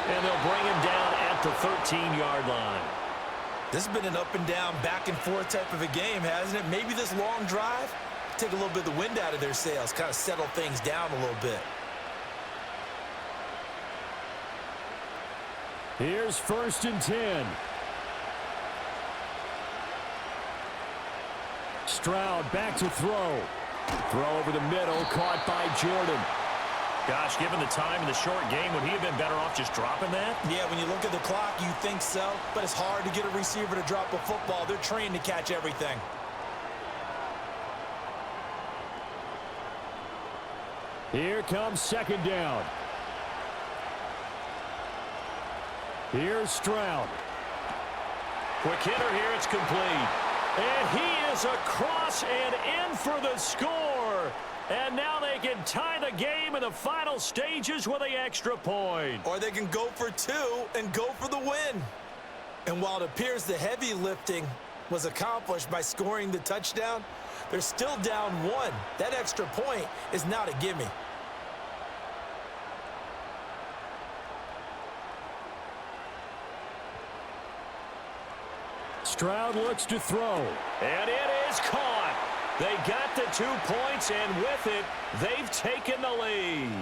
And they'll bring him down at the 13-yard line. This has been an up and down, back and forth type of a game, hasn't it? Maybe this long drive, take a little bit of the wind out of their sails, kind of settle things down a little bit. Here's 1st and 10. Stroud back to throw. Throw over the middle, caught by Jordan. Gosh, given the time in the short game, would he have been better off just dropping that? Yeah, when you look at the clock, you think so, but it's hard to get a receiver to drop a football. They're trained to catch everything. Here comes 2nd down. Here's Stroud. Quick hitter here, it's complete. And he is across and in for the score. And now they can tie the game in the final stages with the extra point. Or they can go for 2 and go for the win. And while it appears the heavy lifting was accomplished by scoring the touchdown, they're still down 1. That extra point is not a gimme. Stroud looks to throw. And it is caught. They got the 2 points, and with it, they've taken the lead.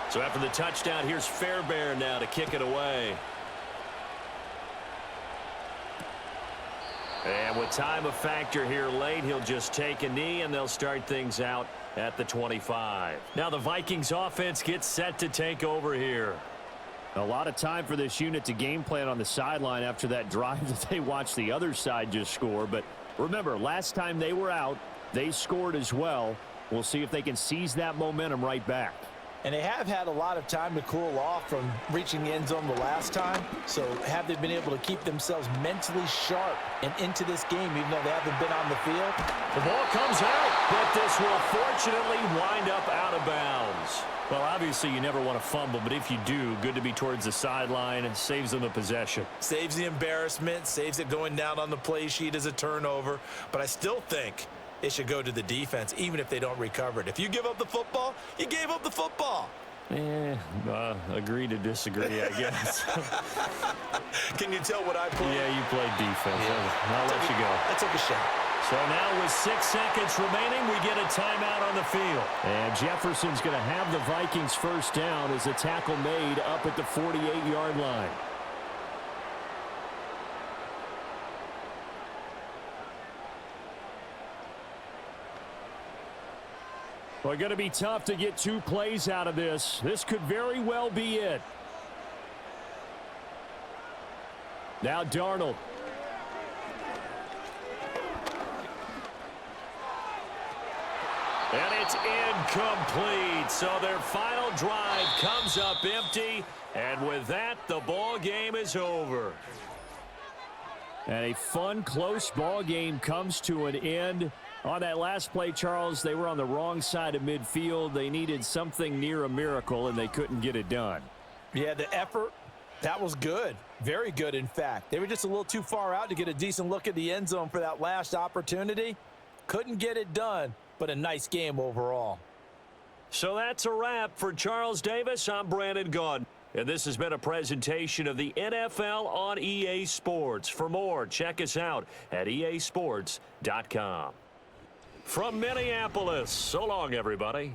So after the touchdown, here's Fairbairn now to kick it away. And with time a factor here late, he'll just take a knee, and they'll start things out at the 25. Now the Vikings offense gets set to take over here. A lot of time for this unit to game plan on the sideline after that drive that they watched the other side just score. But remember, last time they were out, they scored as well. We'll see if they can seize that momentum right back. And they have had a lot of time to cool off from reaching the end zone the last time. So have they been able to keep themselves mentally sharp and into this game, even though they haven't been on the field? The ball comes out, but this will fortunately wind up out of bounds. Well, obviously you never want to fumble, but if you do, good to be towards the sideline. It saves them the possession. Saves the embarrassment, saves it going down on the play sheet as a turnover. But I still think it should go to the defense, even if they don't recover it. If you give up the football, you gave up the football. Agree to disagree, I guess. Can you tell what I played? Yeah, you played defense. Yeah. I'll let you go. I took a shot. So now with 6 seconds remaining, we get a timeout on the field. And Jefferson's going to have the Vikings first down as a tackle made up at the 48-yard line. Well, going to be tough to get 2 plays out of this. This could very well be it. Now Darnold. And it's incomplete. So their final drive comes up empty. And with that, the ball game is over. And a fun, close ball game comes to an end. On that last play, Charles, they were on the wrong side of midfield. They needed something near a miracle, and they couldn't get it done. Yeah, the effort, that was good. Very good, in fact. They were just a little too far out to get a decent look at the end zone for that last opportunity. Couldn't get it done, but a nice game overall. So that's a wrap for Charles Davis. I'm Brandon Gaudin. And this has been a presentation of the NFL on EA Sports. For more, check us out at easports.com. From Minneapolis, so long, everybody.